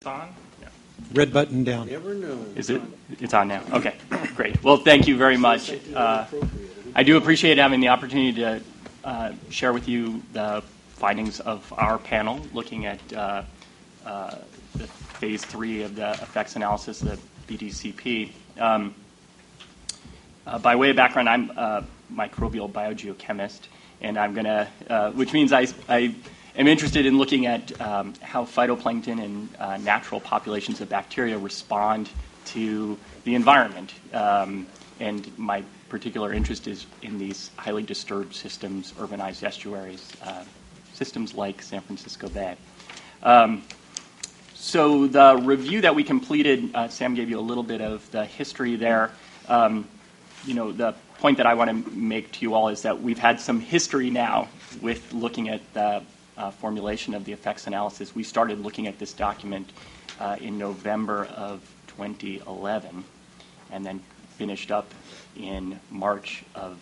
On? Yeah. Red button down. Never know. Is it? It's on now. Okay, great. Well, thank you very much. I do appreciate having the opportunity to share with you the findings of our panel looking at the phase 3 of the effects analysis, the BDCP. By way of background, I'm a microbial biogeochemist, and I'm going to, which means I am interested in looking at how phytoplankton and natural populations of bacteria respond to the environment. And my particular interest is in these highly disturbed systems, urbanized estuaries, systems like San Francisco Bay. So the review that we completed, Sam gave you a little bit of the history there. The point that I want to make to you all is that we've had some history now with looking at the formulation of the effects analysis. We started looking at this document in November of 2011 and then finished up in March of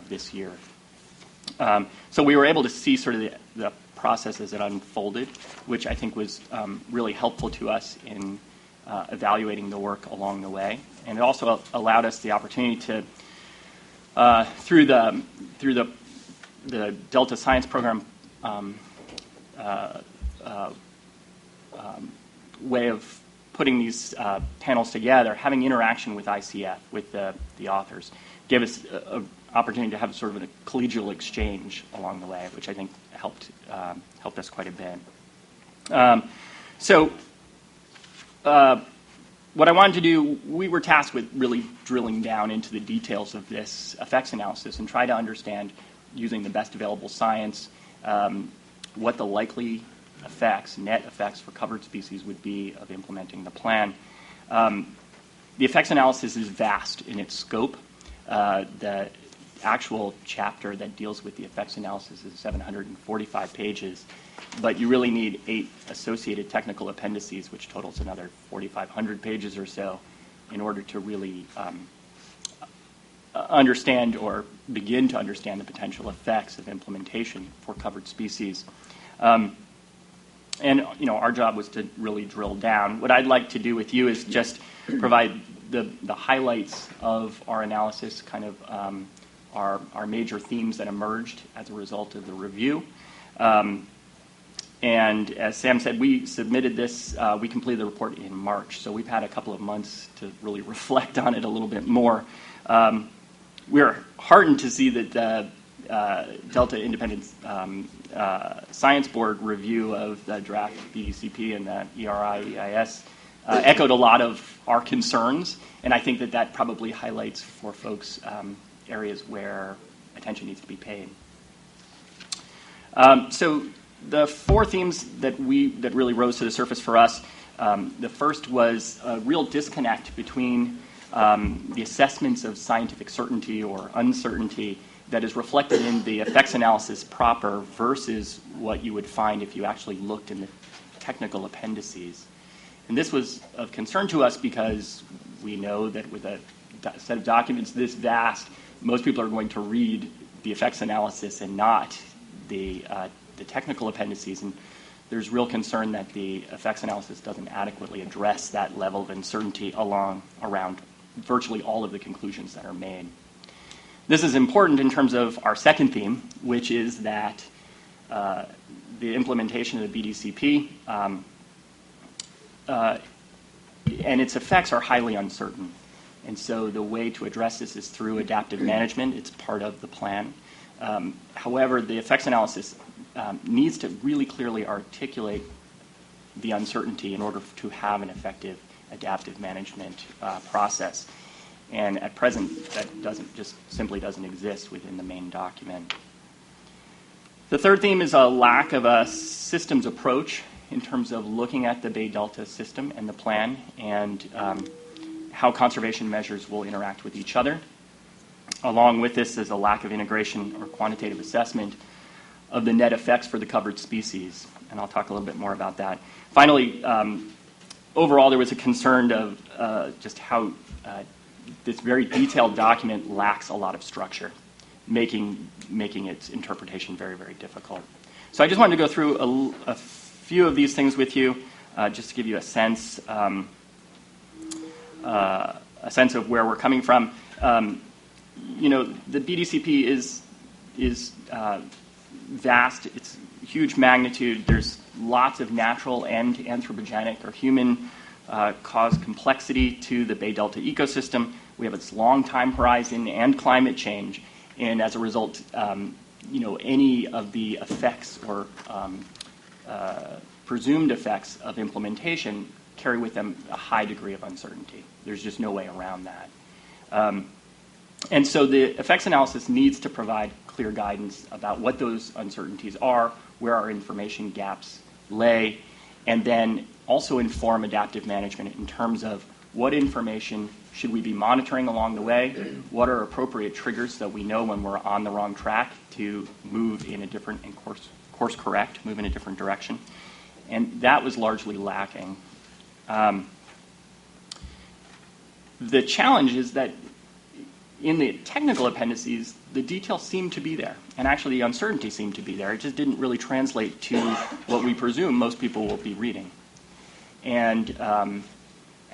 this year. So we were able to see sort of the process as it unfolded, which I think was really helpful to us in evaluating the work along the way. And it also allowed us the opportunity to, through the Delta Science Program way of putting these panels together, having interaction with ICF, with the authors, gave us an opportunity to have sort of a collegial exchange along the way, which I think helped us quite a bit. What I wanted to do, we were tasked with really drilling down into the details of this effects analysis and try to understand, using the best available science, what the likely effects, net effects for covered species would be of implementing the plan. The effects analysis is vast in its scope. The actual chapter that deals with the effects analysis is 745 pages, but you really need 8 associated technical appendices, which totals another 4,500 pages or so, in order to really understand or begin to understand the potential effects of implementation for covered species. And our job was to really drill down. What I'd like to do with you is just provide the highlights of our analysis, kind of our major themes that emerged as a result of the review. And as Sam said, we submitted this, we completed the report in March, so we've had a couple of months to really reflect on it a little bit more. We're heartened to see that the Delta Independent Science Board review of the draft BDCP and the ERI EIS echoed a lot of our concerns, and I think that probably highlights for folks areas where attention needs to be paid. So the 4 themes that really rose to the surface for us, the first was a real disconnect between the assessments of scientific certainty or uncertainty that is reflected in the effects analysis proper versus what you would find if you actually looked in the technical appendices. And this was of concern to us because we know that with a set of documents this vast, most people are going to read the effects analysis and not the technical appendices. And there's real concern that the effects analysis doesn't adequately address that level of uncertainty around virtually all of the conclusions that are made. This is important in terms of our second theme, which is that the implementation of the BDCP and its effects are highly uncertain. And so the way to address this is through adaptive management. It's part of the plan. However, the effects analysis needs to really clearly articulate the uncertainty in order to have an effective adaptive management process. And at present, that simply doesn't exist within the main document. The third theme is a lack of a systems approach in terms of looking at the Bay Delta system and the plan and how conservation measures will interact with each other. Along with this is a lack of integration or quantitative assessment of the net effects for the covered species. And I'll talk a little bit more about that. Finally, overall, there was a concern of just how this very detailed document lacks a lot of structure, making its interpretation very, very difficult. So I just wanted to go through a few of these things with you. just to give you a sense of where we're coming from. The BDCP is vast. It's huge magnitude. There's lots of natural and anthropogenic or human caused complexity to the Bay Delta ecosystem. We have its long time horizon and climate change, and as a result, any of the effects or presumed effects of implementation carry with them a high degree of uncertainty. There's just no way around that. And so the effects analysis needs to provide clear guidance about what those uncertainties are, where our information gaps lay, and then also inform adaptive management in terms of what information should we be monitoring along the way, what are appropriate triggers that we know when we're on the wrong track to move in a different and course correct, move in a different direction. And that was largely lacking. The challenge is that in the technical appendices, the details seemed to be there, and actually the uncertainty seemed to be there. It just didn't really translate to what we presume most people will be reading. And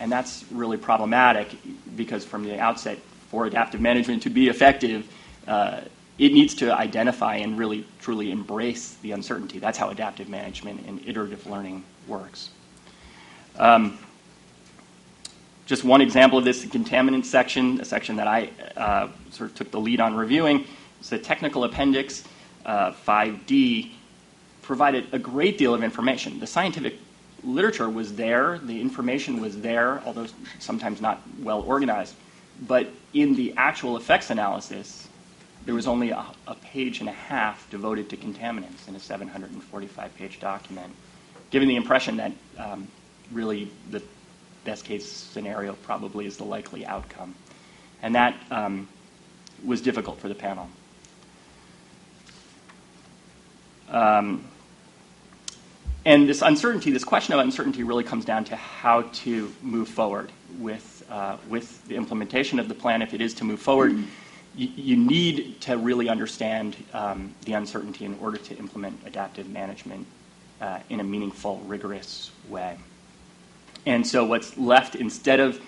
that's really problematic because from the outset, for adaptive management to be effective, it needs to identify and really truly embrace the uncertainty. That's how adaptive management and iterative learning works. Just one example of this, the contaminant section, a section that I sort of took the lead on reviewing. It's the technical appendix, 5D, provided a great deal of information. The scientific literature was there, the information was there, although sometimes not well organized. But in the actual effects analysis, there was only a page and a half devoted to contaminants in a 745-page document, giving the impression that really the best case scenario probably is the likely outcome. And that was difficult for the panel. And this uncertainty, this question of uncertainty really comes down to how to move forward with the implementation of the plan. If it is to move forward, you need to really understand the uncertainty in order to implement adaptive management in a meaningful, rigorous way. And so what's left, instead of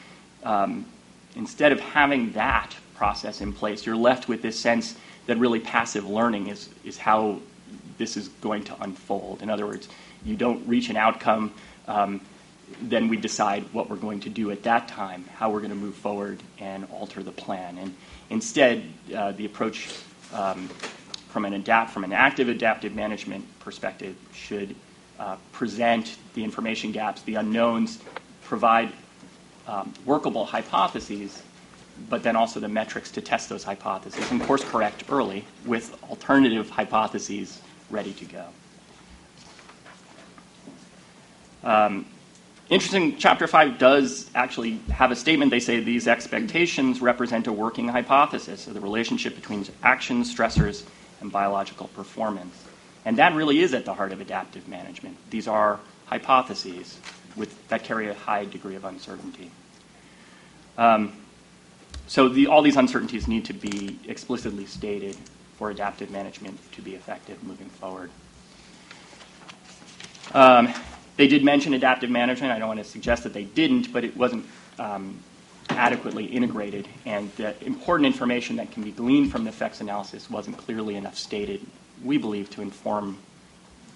having that process in place, you're left with this sense that really passive learning is how this is going to unfold. In other words, you don't reach an outcome, then we decide what we're going to do at that time, how we're going to move forward and alter the plan. And instead, the approach from an active adaptive management perspective should present the information gaps, the unknowns, provide workable hypotheses, but then also the metrics to test those hypotheses and course correct early with alternative hypotheses ready to go. Interesting, Chapter 5 does actually have a statement. They say these expectations represent a working hypothesis of the relationship between actions, stressors, and biological performance. And that really is at the heart of adaptive management. These are hypotheses that carry a high degree of uncertainty. So all these uncertainties need to be explicitly stated for adaptive management to be effective moving forward. They did mention adaptive management. I don't want to suggest that they didn't, but it wasn't adequately integrated, and the important information that can be gleaned from the effects analysis wasn't clearly enough stated, we believe, to inform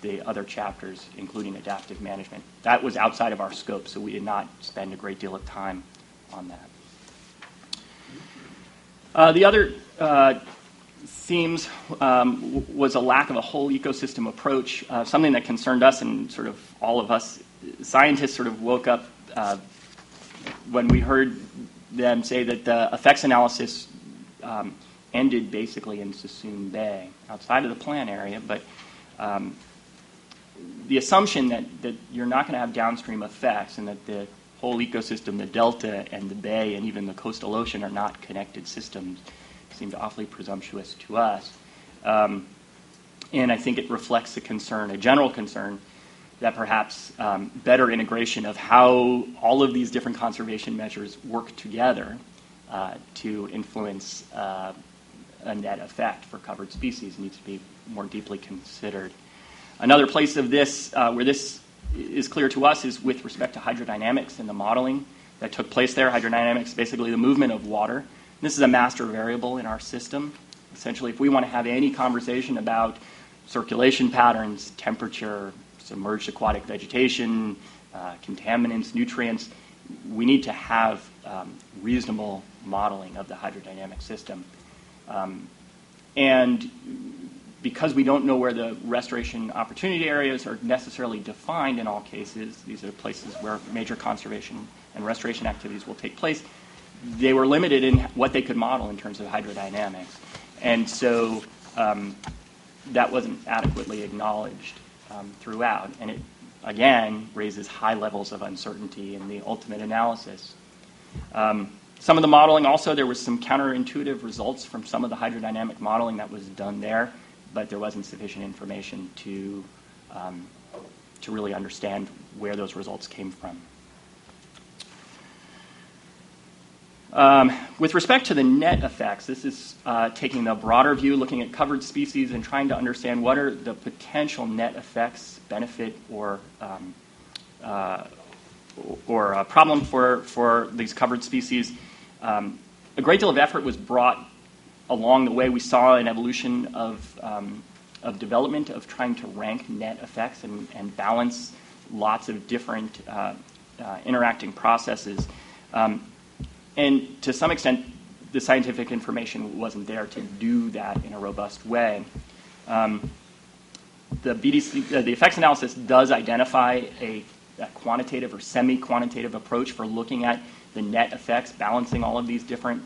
the other chapters, including adaptive management. That was outside of our scope, so we did not spend a great deal of time on that. The other themes was a lack of a whole ecosystem approach, something that concerned us and sort of all of us scientists sort of woke up when we heard them say that the effects analysis ended basically in Sassoon Bay, outside of the plan area, but the assumption that you're not going to have downstream effects and that the whole ecosystem, the delta and the bay and even the coastal ocean are not connected systems seemed awfully presumptuous to us. And I think it reflects a concern, a general concern, that perhaps better integration of how all of these different conservation measures work together to influence a net effect for covered species needs to be more deeply considered. Another place of this, where this is clear to us is with respect to hydrodynamics and the modeling that took place there. Hydrodynamics, basically the movement of water. This is a master variable in our system. Essentially, if we want to have any conversation about circulation patterns, temperature, submerged aquatic vegetation, contaminants, nutrients, we need to have reasonable modeling of the hydrodynamic system. And because we don't know where the restoration opportunity areas are necessarily defined in all cases, these are places where major conservation and restoration activities will take place, they were limited in what they could model in terms of hydrodynamics. And so that wasn't adequately acknowledged throughout. And it, again, raises high levels of uncertainty in the ultimate analysis. Some of the modeling also, there was some counterintuitive results from some of the hydrodynamic modeling that was done there, but there wasn't sufficient information to really understand where those results came from. With respect to the net effects, this is taking the broader view, looking at covered species and trying to understand what are the potential net effects, benefit, or a problem for these covered species. A great deal of effort was brought along the way. We saw an evolution of development of trying to rank net effects and balance lots of different interacting processes. And to some extent, the scientific information wasn't there to do that in a robust way. The effects analysis does identify a quantitative or semi-quantitative approach for looking at the net effects, balancing all of these different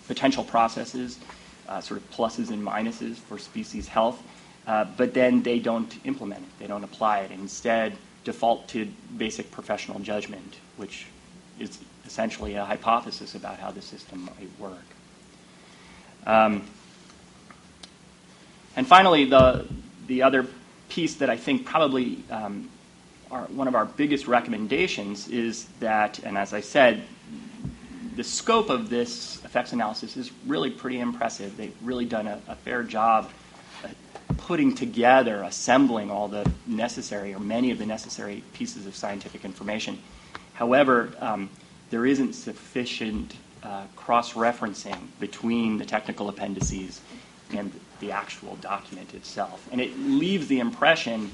potential processes, sort of pluses and minuses for species health, but then they don't implement it, they don't apply it, and instead default to basic professional judgment, which is essentially a hypothesis about how the system might work. And finally, the other piece that I think probably one of our biggest recommendations is that, and as I said, the scope of this effects analysis is really pretty impressive. They've really done a fair job putting together, assembling all the necessary, or many of the necessary pieces of scientific information. However, there isn't sufficient cross-referencing between the technical appendices and the actual document itself. And it leaves the impression,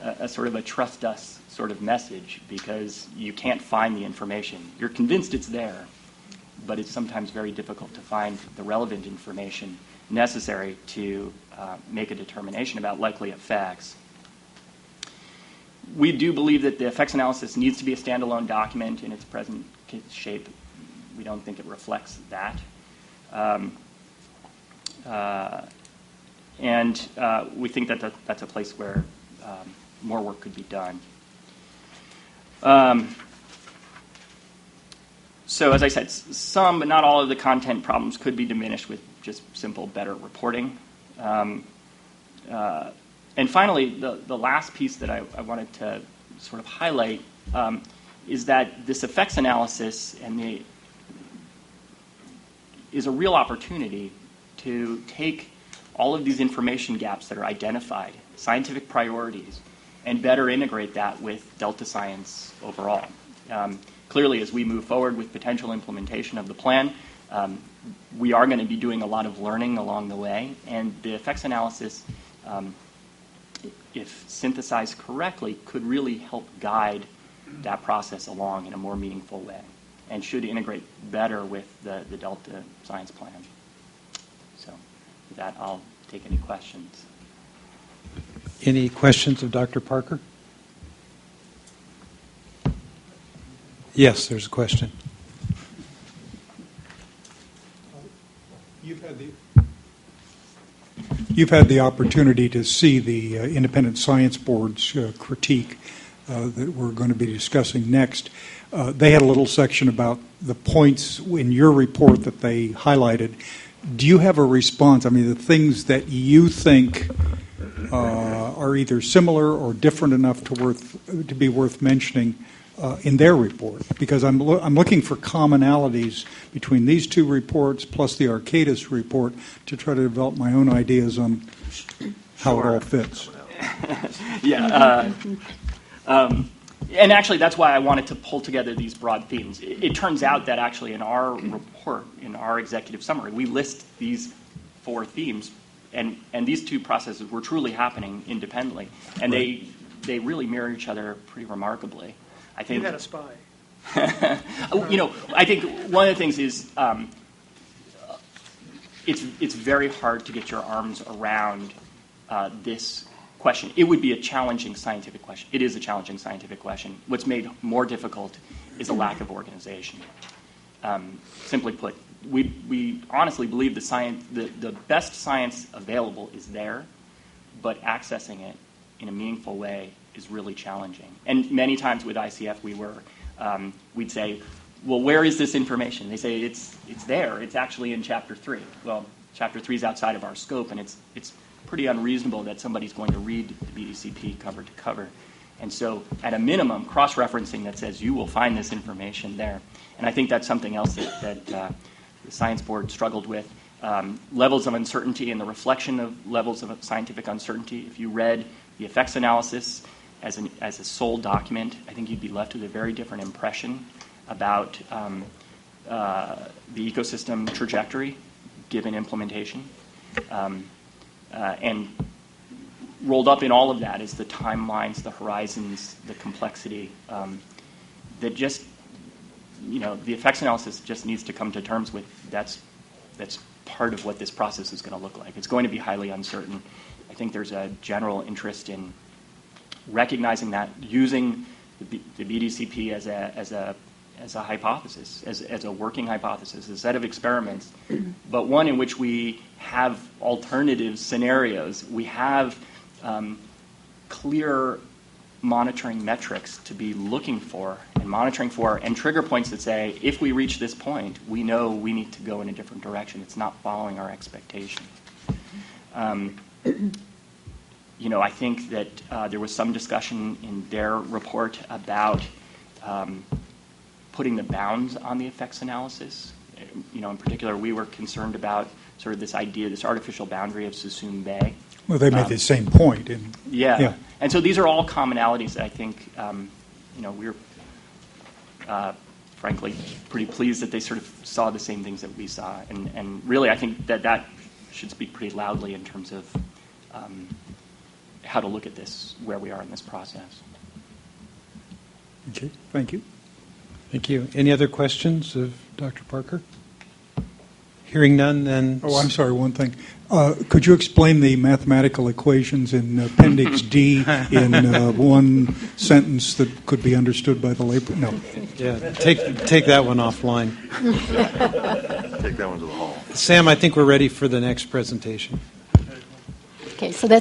a sort of a trust us sort of message, because you can't find the information. You're convinced it's there, but it's sometimes very difficult to find the relevant information necessary to make a determination about likely effects. We do believe that the effects analysis needs to be a standalone document in its present shape. We don't think it reflects that. And we think that that's a place where more work could be done. So as I said, some but not all of the content problems could be diminished with just simple better reporting. And finally, the last piece that I wanted to sort of highlight is that this effects analysis is a real opportunity to take all of these information gaps that are identified, scientific priorities, and better integrate that with Delta science overall. Clearly, as we move forward with potential implementation of the plan, we are going to be doing a lot of learning along the way, and the effects analysis, if synthesized correctly, could really help guide that process along in a more meaningful way and should integrate better with the Delta science plan. So with that, I'll take any questions. Any questions of Dr. Parker? Yes, there's a question. You've had the opportunity to see the Independent Science Board's critique that we're going to be discussing next. They had a little section about the points in your report that they highlighted. Do you have a response? I mean, the things that you think are either similar or different enough to be worth mentioning in their report? Because I'm looking for commonalities between these two reports plus the Arcadis report to try to develop my own ideas on how it all fits. Yeah. And actually, that's why I wanted to pull together these broad themes. It turns out that actually in our report, in our executive summary, we list these 4 themes, and these 2 processes were truly happening independently, and they really mirror each other pretty remarkably. I think You had a spy. I think one of the things is it's very hard to get your arms around this question. It would be a challenging scientific question. It is a challenging scientific question. What's made more difficult is a lack of organization. Simply put, we honestly believe the best science available is there, but accessing it in a meaningful way is really challenging. And many times with ICF, we'd say, well, where is this information? They say it's there. It's actually in Chapter 3. Well, Chapter 3 is outside of our scope, and it's pretty unreasonable that somebody's going to read the BDCP cover to cover. And so, at a minimum, cross-referencing that says you will find this information there. And I think that's something else that the Science Board struggled with. Levels of uncertainty and the reflection of levels of scientific uncertainty. If you read the effects analysis as a sole document, I think you'd be left with a very different impression about the ecosystem trajectory given implementation. And rolled up in all of that is the timelines, the horizons, the complexity that just, the effects analysis just needs to come to terms with. That's part of what this process is going to look like. It's going to be highly uncertain. I think there's a general interest in recognizing that, using the BDCP as a hypothesis, as a working hypothesis, a set of experiments, but one in which we have alternative scenarios. We have clear monitoring metrics to be looking for and monitoring for, and trigger points that say, if we reach this point, we know we need to go in a different direction. It's not following our expectations. I think that there was some discussion in their report about putting the bounds on the effects analysis. In particular, we were concerned about sort of this idea, this artificial boundary of Suisun Bay. Well, they made the same point. Yeah. And so these are all commonalities that I think, we're frankly pretty pleased that they sort of saw the same things that we saw. And really, I think that should speak pretty loudly in terms of how to look at this, where we are in this process. Okay, thank you. Thank you. Any other questions of Dr. Parker? Hearing none, then... Oh, I'm sorry, one thing. Could you explain the mathematical equations in Appendix D in one sentence that could be understood by the layperson? No. Yeah, take that one offline. Take that one to the hall. Sam, I think we're ready for the next presentation. Okay, so that's